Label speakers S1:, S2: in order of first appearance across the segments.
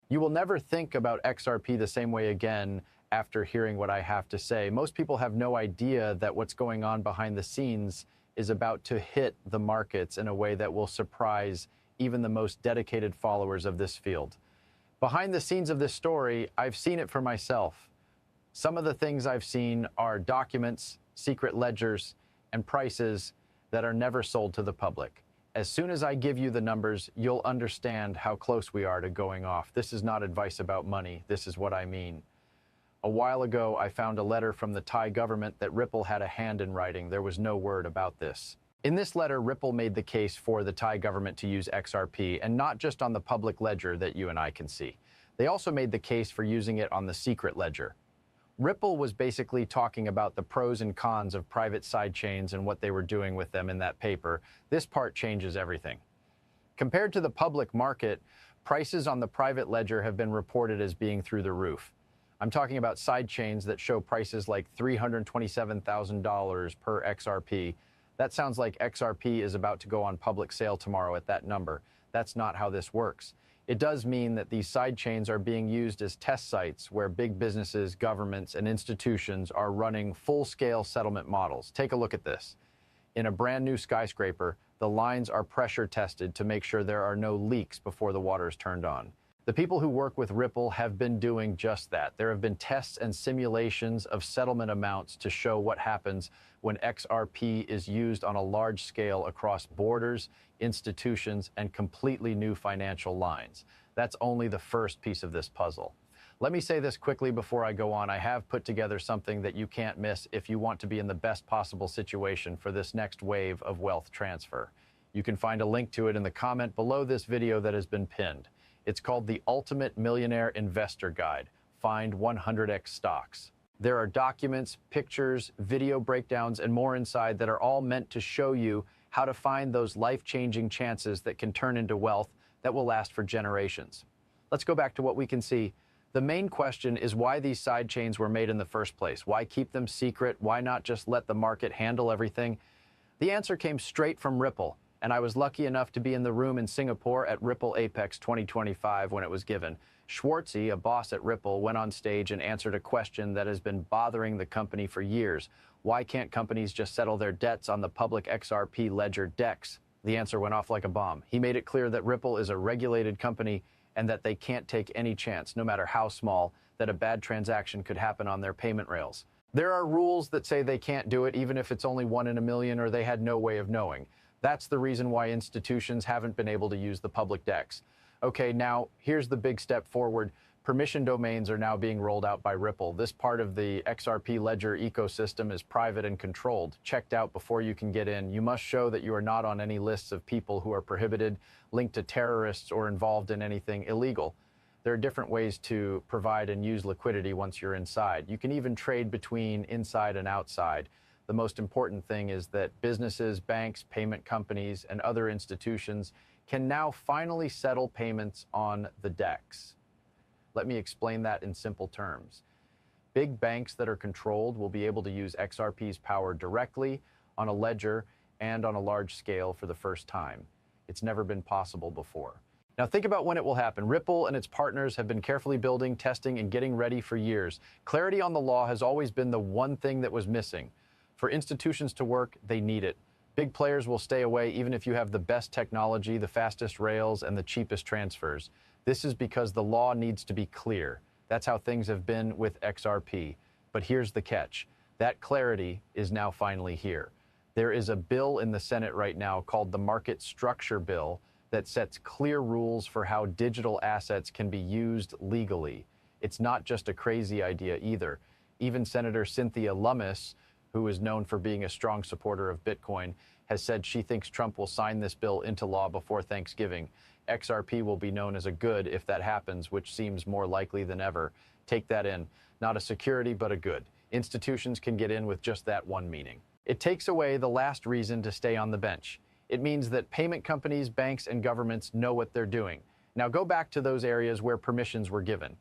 S1: You will never think about XRP the same way again after hearing what I have to say. Most people have no idea that what's going on behind the scenes is about to hit the markets in a way that will surprise even the most dedicated followers of this field. Behind the scenes of this story, I've seen it for myself. Some of the things I've seen are documents, secret ledgers, and prices that are never sold to the public. As soon as I give you the numbers, you'll understand how close we are to going off. This is not advice about money. This is what I mean. A while ago, I found a letter from the Thai government that Ripple had a hand in writing. There was no word about this. In this letter, Ripple made the case for the Thai government to use XRP, and not just on the public ledger that you and I can see. They also made the case for using it on the secret ledger. Ripple was basically talking about the pros and cons of private sidechains and what they were doing with them in that paper. This part changes everything. Compared to the public market, prices on the private ledger have been reported as being through the roof. I'm talking about sidechains that show prices like $327,000 per XRP. That sounds like XRP is about to go on public sale tomorrow at that number. That's not how this works. It does mean that these sidechains are being used as test sites where big businesses, governments, and institutions are running full-scale settlement models. Take a look at this. In a brand new skyscraper, the lines are pressure tested to make sure there are no leaks before the water is turned on. The people who work with Ripple have been doing just that. There have been tests and simulations of settlement amounts to show what happens when XRP is used on a large scale across borders, institutions, and completely new financial lines. That's only the first piece of this puzzle. Let me say this quickly before I go on. I have put together something that you can't miss if you want to be in the best possible situation for this next wave of wealth transfer. You can find a link to it in the comment below this video that has been pinned. It's called the Ultimate Millionaire Investor Guide. Find 100x stocks. There are documents, pictures, video breakdowns, and more inside that are all meant to show you how to find those life-changing chances that can turn into wealth that will last for generations. Let's go back to what we can see. The main question is why these sidechains were made in the first place. Why keep them secret? Why not just let the market handle everything? The answer came straight from Ripple. And I was lucky enough to be in the room in Singapore at Ripple Apex 2025 when it was given. Schwartzy, a boss at Ripple, went on stage and answered a question that has been bothering the company for years. Why can't companies just settle their debts on the public XRP ledger DEX? The answer went off like a bomb. He made it clear that Ripple is a regulated company and that they can't take any chance, no matter how small, that a bad transaction could happen on their payment rails. There are rules that say they can't do it even if it's only 1 in a million or they had no way of knowing. That's the reason why institutions haven't been able to use the public DEX. Okay, now here's the big step forward. Permission domains are now being rolled out by Ripple. This part of the XRP ledger ecosystem is private and controlled, checked out before you can get in. You must show that you are not on any lists of people who are prohibited, linked to terrorists, or involved in anything illegal. There are different ways to provide and use liquidity once you're inside. You can even trade between inside and outside. The most important thing is that businesses, banks, payment companies, and other institutions can now finally settle payments on the DEX. Let me explain that in simple terms. Big banks that are controlled will be able to use XRP's power directly on a ledger and on a large scale for the first time. It's never been possible before. Now think about when it will happen. Ripple and its partners have been carefully building, testing, and getting ready for years. Clarity on the law has always been the one thing that was missing. For institutions to work, they need it. Big players will stay away even if you have the best technology, the fastest rails, and the cheapest transfers. This is because the law needs to be clear. That's how things have been with XRP. But here's the catch. That clarity is now finally here. There is a bill in the Senate right now called the Market Structure Bill that sets clear rules for how digital assets can be used legally. It's not just a crazy idea either. Even Senator Cynthia Lummis, who is known for being a strong supporter of Bitcoin, has said she thinks Trump will sign this bill into law before Thanksgiving. XRP will be known as a good if that happens, which seems more likely than ever. Take that in. Not a security, but a good. Institutions can get in with just that one meaning. It takes away the last reason to stay on the bench. It means that payment companies, banks, and governments know what they're doing. Now go back to those areas where permissions were given.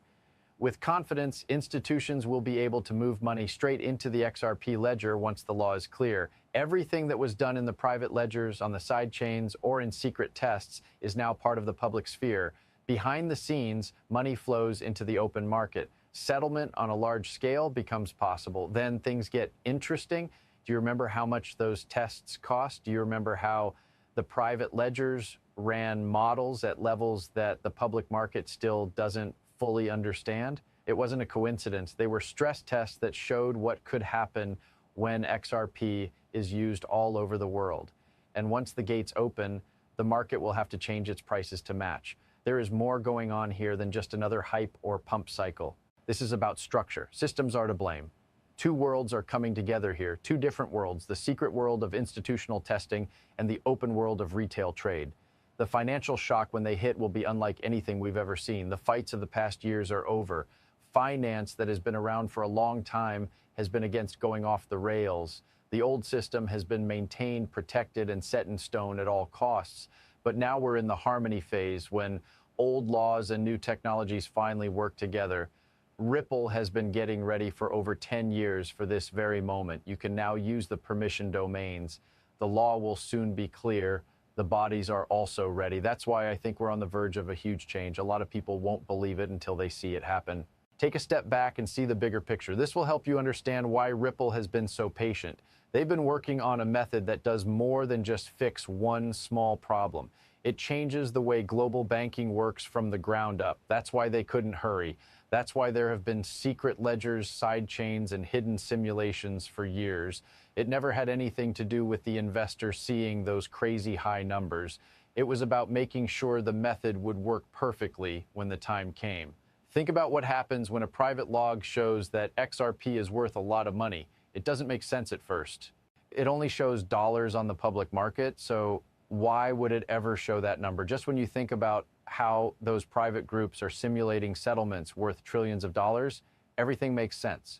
S1: With confidence, institutions will be able to move money straight into the XRP ledger once the law is clear. Everything that was done in the private ledgers, on the side chains, or in secret tests is now part of the public sphere. Behind the scenes, money flows into the open market. Settlement on a large scale becomes possible. Then things get interesting. Do you remember how much those tests cost? Do you remember how the private ledgers ran models at levels that the public market still doesn't fully understand? It wasn't a coincidence. They were stress tests that showed what could happen when XRP is used all over the world. And once the gates open, the market will have to change its prices to match. There is more going on here than just another hype or pump cycle. This is about structure. Systems are to blame. Two worlds are coming together here, two different worlds, the secret world of institutional testing and the open world of retail trade. The financial shock when they hit will be unlike anything we've ever seen. The fights of the past years are over. Finance that has been around for a long time has been against going off the rails. The old system has been maintained, protected, and set in stone at all costs. But now we're in the harmony phase when old laws and new technologies finally work together. Ripple has been getting ready for over 10 years for this very moment. You can now use the permission domains. The law will soon be clear. The bodies are also ready. That's why I think we're on the verge of a huge change. A lot of people won't believe it until they see it happen. Take a step back and see the bigger picture. This will help you understand why Ripple has been so patient. They've been working on a method that does more than just fix one small problem. It changes the way global banking works from the ground up. That's why they couldn't hurry. That's why there have been secret ledgers, side chains, and hidden simulations for years. It never had anything to do with the investor seeing those crazy high numbers. It was about making sure the method would work perfectly when the time came. Think about what happens when a private log shows that XRP is worth a lot of money. It doesn't make sense at first. It only shows dollars on the public market, so why would it ever show that number? Just when you think about how those private groups are simulating settlements worth trillions of dollars, everything makes sense.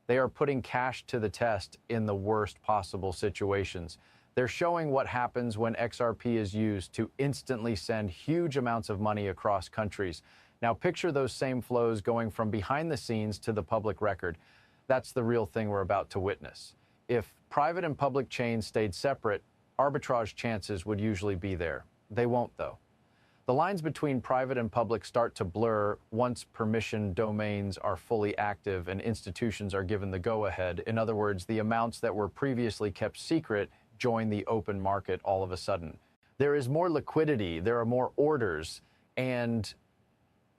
S1: They are putting cash to the test in the worst possible situations. They're showing what happens when XRP is used to instantly send huge amounts of money across countries. Now picture those same flows going from behind the scenes to the public record. That's the real thing we're about to witness. If private and public chains stayed separate, arbitrage chances would usually be there. They won't, though. The lines between private and public start to blur once permission domains are fully active and institutions are given the go-ahead. In other words, the amounts that were previously kept secret join the open market all of a sudden. There is more liquidity, there are more orders, and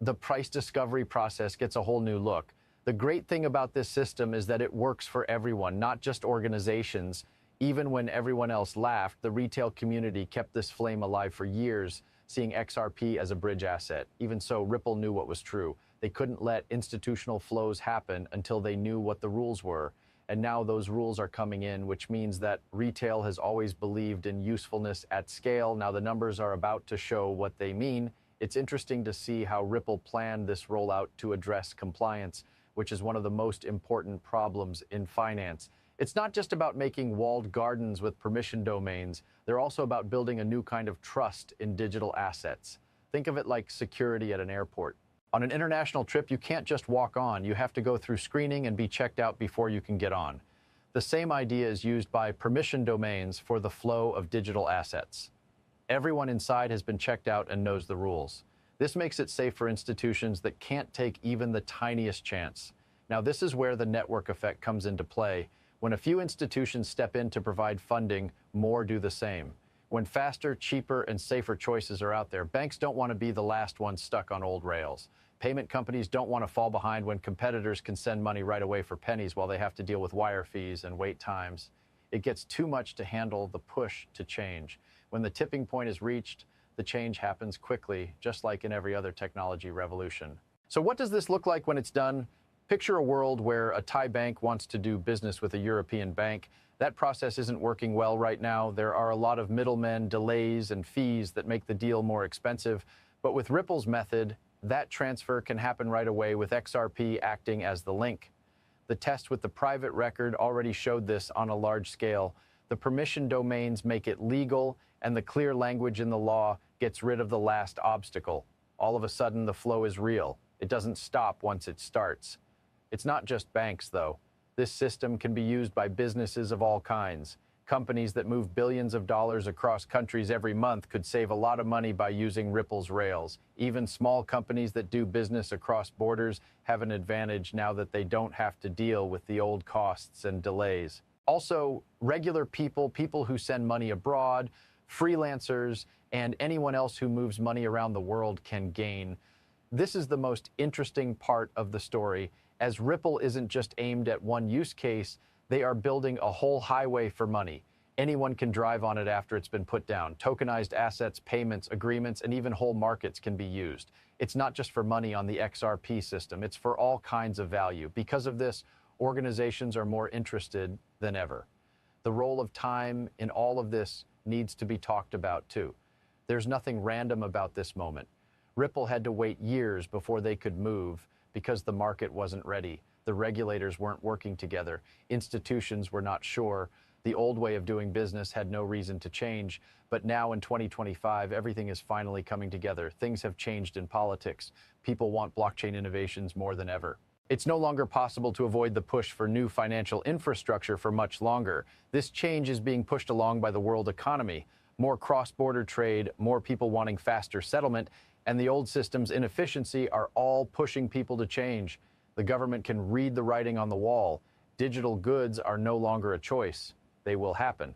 S1: the price discovery process gets a whole new look. The great thing about this system is that it works for everyone, not just organizations. Even when everyone else laughed, the retail community kept this flame alive for years, seeing XRP as a bridge asset. Even so, Ripple knew what was true. They couldn't let institutional flows happen until they knew what the rules were. And now those rules are coming in, which means that retail has always believed in usefulness at scale. Now the numbers are about to show what they mean. It's interesting to see how Ripple planned this rollout to address compliance, which is one of the most important problems in finance. It's not just about making walled gardens with permission domains. They're also about building a new kind of trust in digital assets. Think of it like security at an airport. On an international trip, you can't just walk on. You have to go through screening and be checked out before you can get on. The same idea is used by permission domains for the flow of digital assets. Everyone inside has been checked out and knows the rules. This makes it safe for institutions that can't take even the tiniest chance. Now, this is where the network effect comes into play. When a few institutions step in to provide funding, more do the same. When faster, cheaper, and safer choices are out there, banks don't want to be the last ones stuck on old rails. Payment companies don't want to fall behind when competitors can send money right away for pennies while they have to deal with wire fees and wait times. It gets too much to handle the push to change. When the tipping point is reached, the change happens quickly, just like in every other technology revolution. So what does this look like when it's done? Picture a world where a Thai bank wants to do business with a European bank. That process isn't working well right now. There are a lot of middlemen, delays, and fees that make the deal more expensive. But with Ripple's method, that transfer can happen right away with XRP acting as the link. The test with the private record already showed this on a large scale. The permission domains make it legal, and the clear language in the law gets rid of the last obstacle. All of a sudden, the flow is real. It doesn't stop once it starts. It's not just banks, though. This system can be used by businesses of all kinds. Companies that move billions of dollars across countries every month could save a lot of money by using Ripple's rails. Even small companies that do business across borders have an advantage now that they don't have to deal with the old costs and delays. Also, regular people, people who send money abroad, freelancers, and anyone else who moves money around the world can gain. This is the most interesting part of the story, as Ripple isn't just aimed at one use case. They are building a whole highway for money. Anyone can drive on it after it's been put down. Tokenized assets, payments, agreements, and even whole markets can be used. It's not just for money on the XRP system. It's for all kinds of value. Because of this, organizations are more interested than ever. The role of time in all of this needs to be talked about too. There's nothing random about this moment. Ripple had to wait years before they could move because the market wasn't ready. The regulators weren't working together. Institutions were not sure. The old way of doing business had no reason to change. But now in 2025, everything is finally coming together. Things have changed in politics. People want blockchain innovations more than ever. It's no longer possible to avoid the push for new financial infrastructure for much longer. This change is being pushed along by the world economy. More cross-border trade, more people wanting faster settlement, and the old system's inefficiency are all pushing people to change. The government can read the writing on the wall. Digital goods are no longer a choice. They will happen.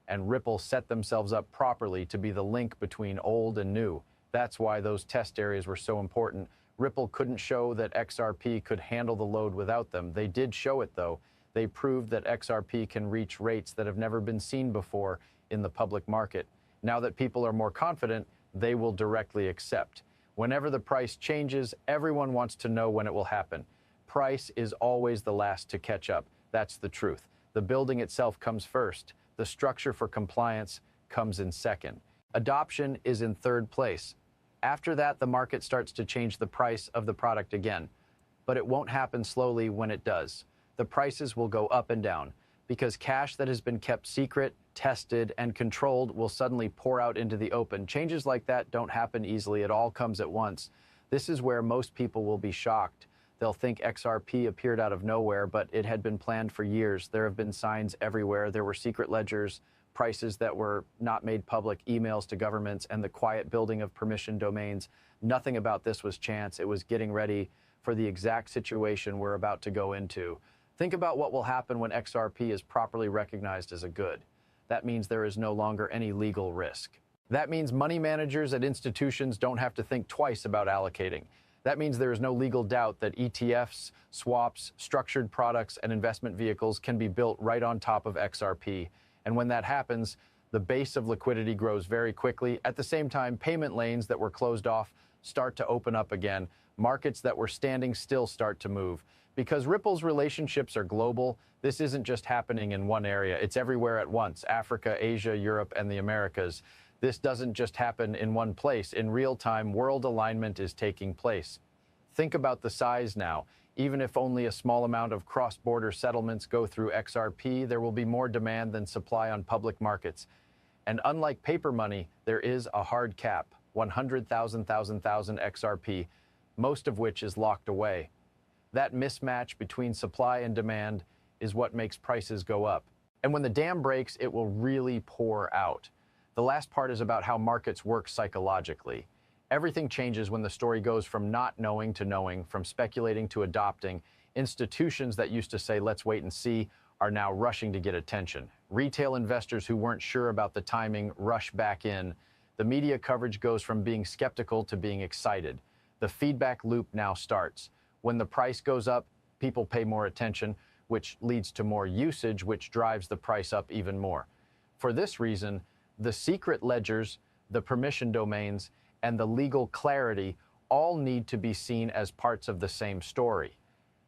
S1: And Ripple set themselves up properly to be the link between old and new. That's why those test areas were so important. Ripple couldn't show that XRP could handle the load without them. They did show it, though. They proved that XRP can reach rates that have never been seen before in the public market. Now that people are more confident, they will directly accept. Whenever the price changes, everyone wants to know when it will happen. Price is always the last to catch up. That's the truth. The building itself comes first. The structure for compliance comes in second. Adoption is in third place. After that, the market starts to change the price of the product again. But it won't happen slowly when it does. The prices will go up and down because cash that has been kept secret, tested, and controlled will suddenly pour out into the open. Changes like that don't happen easily. It all comes at once. This is where most people will be shocked. They'll think XRP appeared out of nowhere, but it had been planned for years. There have been signs everywhere. There were secret ledgers, prices that were not made public, emails to governments, and the quiet building of permission domains. Nothing about this was chance. It was getting ready for the exact situation we're about to go into. Think about what will happen when XRP is properly recognized as a good. That means there is no longer any legal risk. That means money managers at institutions don't have to think twice about allocating. That means there is no legal doubt that ETFs, swaps, structured products, and investment vehicles can be built right on top of XRP. And when that happens, the base of liquidity grows very quickly. At the same time, payment lanes that were closed off start to open up again. Markets that were standing still start to move. Because Ripple's relationships are global, this isn't just happening in one area. It's everywhere at once: Africa, Asia, Europe, and the Americas. This doesn't just happen in one place. In real time, world alignment is taking place. Think about the size now. Even if only a small amount of cross-border settlements go through XRP, there will be more demand than supply on public markets. And unlike paper money, there is a hard cap, 100,000 XRP, most of which is locked away. That mismatch between supply and demand is what makes prices go up. And when the dam breaks, it will really pour out. The last part is about how markets work psychologically. Everything changes when the story goes from not knowing to knowing, from speculating to adopting. Institutions that used to say, let's wait and see, are now rushing to get attention. Retail investors who weren't sure about the timing rush back in. The media coverage goes from being skeptical to being excited. The feedback loop now starts. When the price goes up, people pay more attention, which leads to more usage, which drives the price up even more. For this reason, the secret ledgers, the permission domains, and the legal clarity all need to be seen as parts of the same story.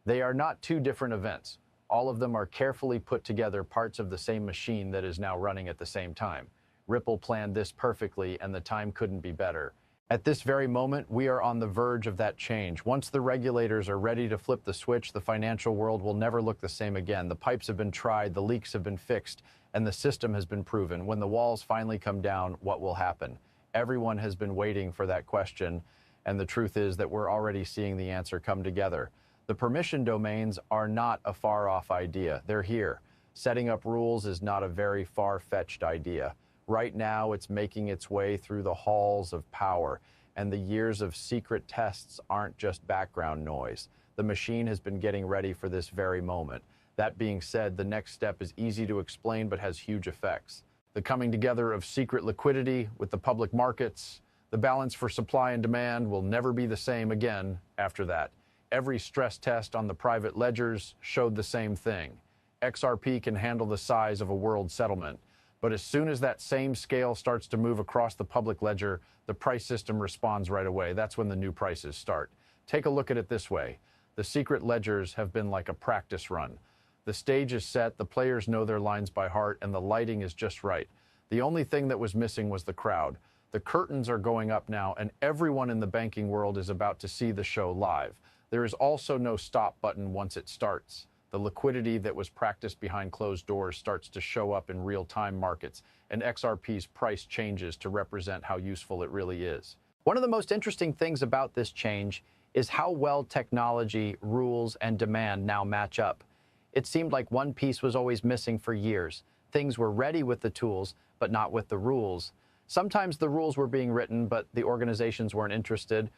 S1: They are not two different events. All of them are carefully put together parts of the same machine that is now running at the same time. Ripple planned this perfectly, and the time couldn't be better. At this very moment, we are on the verge of that change. Once the regulators are ready to flip the switch, the financial world will never look the same again. The pipes have been tried, the leaks have been fixed, and the system has been proven. When the walls finally come down, what will happen? Everyone has been waiting for that question, and the truth is that we're already seeing the answer come together. The permission domains are not a far-off idea. They're here. Setting up rules is not a very far-fetched idea. Right now, it's making its way through the halls of power, and the years of secret tests aren't just background noise. The machine has been getting ready for this very moment. That being said, the next step is easy to explain but has huge effects. The coming together of secret liquidity with the public markets. The balance for supply and demand will never be the same again after that. Every stress test on the private ledgers showed the same thing. XRP can handle the size of a world settlement. But as soon as that same scale starts to move across the public ledger, the price system responds right away. That's when the new prices start. Take a look at it this way. The secret ledgers have been like a practice run. The stage is set, the players know their lines by heart, and the lighting is just right. The only thing that was missing was the crowd. The curtains are going up now, and everyone in the banking world is about to see the show live. There is also no stop button once it starts. The liquidity that was practiced behind closed doors starts to show up in real-time markets, and XRP's price changes to represent how useful it really is. One of the most interesting things about this change is how well technology, rules, and demand now match up. It seemed like one piece was always missing for years. Things were ready with the tools, but not with the rules. Sometimes the rules were being written, but the organizations weren't interested,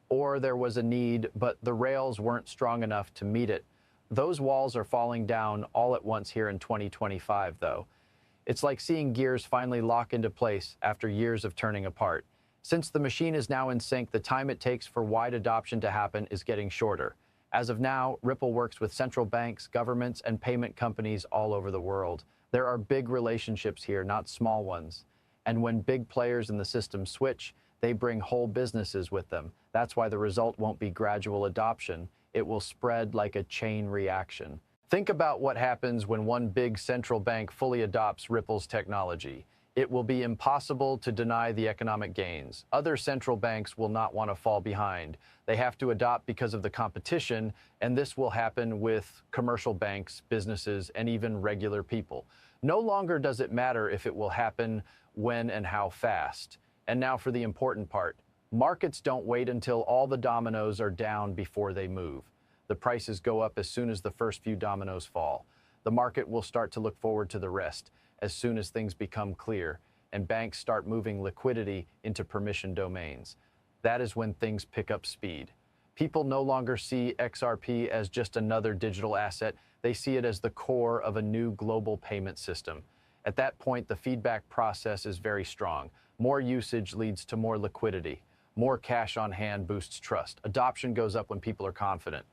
S1: or there was a need, but the rails weren't strong enough to meet it. Those walls are falling down all at once here in 2025, though. It's like seeing gears finally lock into place after years of turning apart. Since the machine is now in sync, the time it takes for wide adoption to happen is getting shorter. As of now, Ripple works with central banks, governments, and payment companies all over the world. There are big relationships here, not small ones. And when big players in the system switch, they bring whole businesses with them. That's why the result won't be gradual adoption. It will spread like a chain reaction. Think about what happens when one big central bank fully adopts Ripple's technology. It will be impossible to deny the economic gains. Other central banks will not want to fall behind. They have to adopt because of the competition, and this will happen with commercial banks, businesses, and even regular people. No longer does it matter if it will happen, when, and how fast. And now for the important part. Markets don't wait until all the dominoes are down before they move. The prices go up as soon as the first few dominoes fall. The market will start to look forward to the rest as soon as things become clear and banks start moving liquidity into permission domains. That is when things pick up speed. People no longer see XRP as just another digital asset. They see it as the core of a new global payment system. At that point, the feedback process is very strong. More usage leads to more liquidity. More cash on hand boosts trust. Adoption goes up when people are confident.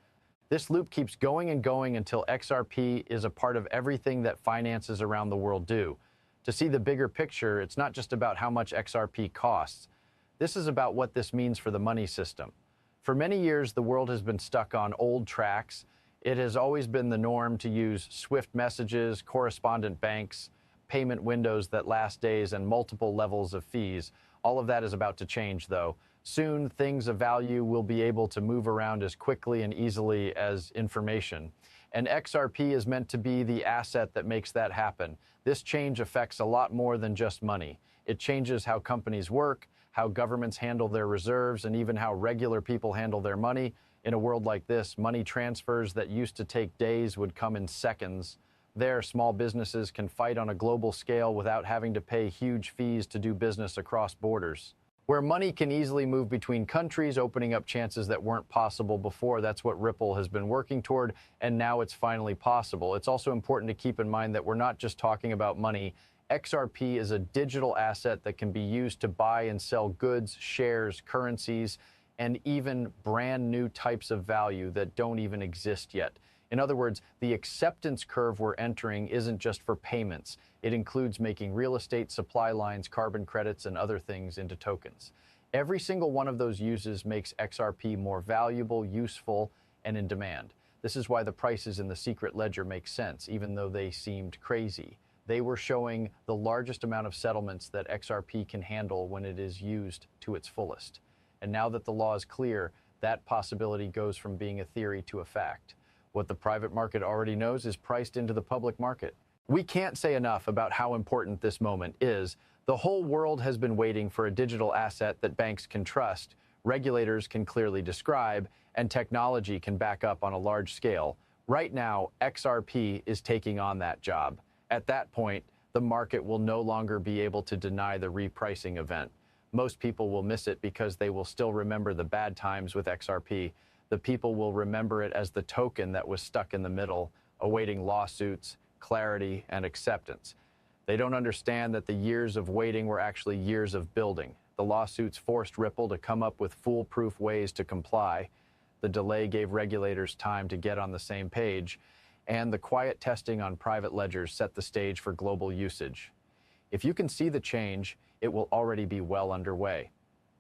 S1: This loop keeps going and going until XRP is a part of everything that finances around the world do. To see the bigger picture, it's not just about how much XRP costs. This is about what this means for the money system. For many years, the world has been stuck on old tracks. It has always been the norm to use SWIFT messages, correspondent banks, payment windows that last days, and multiple levels of fees. All of that is about to change, though. Soon, things of value will be able to move around as quickly and easily as information. And XRP is meant to be the asset that makes that happen. This change affects a lot more than just money. It changes how companies work, how governments handle their reserves, and even how regular people handle their money. In a world like this, money transfers that used to take days would come in seconds. There, small businesses can fight on a global scale without having to pay huge fees to do business across borders. Where money can easily move between countries, opening up chances that weren't possible before. That's what Ripple has been working toward, and now it's finally possible. It's also important to keep in mind that we're not just talking about money. XRP is a digital asset that can be used to buy and sell goods, shares, currencies, and even brand new types of value that don't even exist yet. In other words, the acceptance curve we're entering isn't just for payments. It includes making real estate, supply lines, carbon credits, and other things into tokens. Every single one of those uses makes XRP more valuable, useful, and in demand. This is why the prices in the secret ledger make sense, even though they seemed crazy. They were showing the largest amount of settlements that XRP can handle when it is used to its fullest. And now that the law is clear, that possibility goes from being a theory to a fact. What the private market already knows is priced into the public market. We can't say enough about how important this moment is. The whole world has been waiting for a digital asset that banks can trust, regulators can clearly describe, and technology can back up on a large scale. Right now, XRP is taking on that job. At that point, the market will no longer be able to deny the repricing event. Most people will miss it because they will still remember the bad times with XRP. The people will remember it as the token that was stuck in the middle, awaiting lawsuits, clarity, and acceptance. They don't understand that the years of waiting were actually years of building. The lawsuits forced Ripple to come up with foolproof ways to comply. The delay gave regulators time to get on the same page, and the quiet testing on private ledgers set the stage for global usage. If you can see the change, it will already be well underway.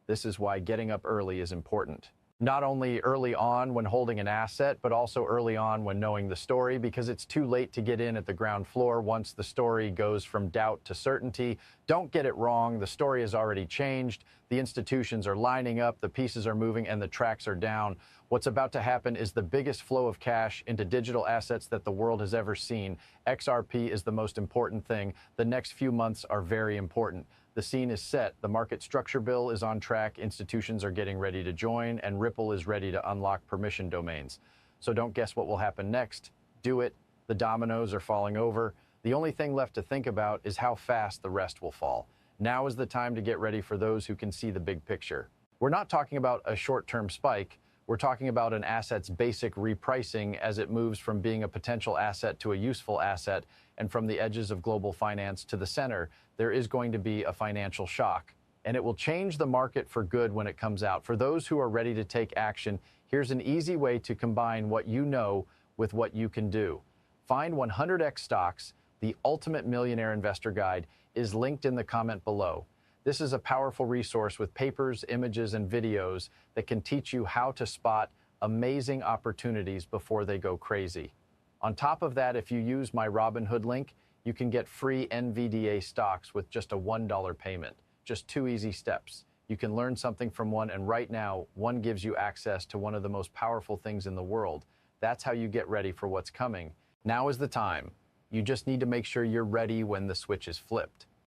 S1: This is why getting up early is important. Not only early on when holding an asset, but also early on when knowing the story, because it's too late to get in at the ground floor once the story goes from doubt to certainty. Don't get it wrong, the story has already changed, the institutions are lining up, the pieces are moving, and the tracks are down. What's about to happen is the biggest flow of cash into digital assets that the world has ever seen. XRP is the most important thing. The next few months are very important. The scene is set. The market structure bill is on track. Institutions are getting ready to join, and Ripple is ready to unlock permission domains. So don't guess what will happen next. Do it. The dominoes are falling over. The only thing left to think about is how fast the rest will fall. Now is the time to get ready for those who can see the big picture. We're not talking about a short-term spike. We're talking about an asset's basic repricing as it moves from being a potential asset to a useful asset, and from the edges of global finance to the center, there is going to be a financial shock. And it will change the market for good when it comes out. For those who are ready to take action, here's an easy way to combine what you know with what you can do. Find 100x stocks. The Ultimate Millionaire Investor Guide is linked in the comment below. This is a powerful resource with papers, images, and videos that can teach you how to spot amazing opportunities before they go crazy. On top of that, if you use my Robinhood link, you can get free NVDA stocks with just a $1 payment. Just 2 easy steps. You can learn something from one, and right now, one gives you access to one of the most powerful things in the world. That's how you get ready for what's coming. Now is the time. You just need to make sure you're ready when the switch is flipped.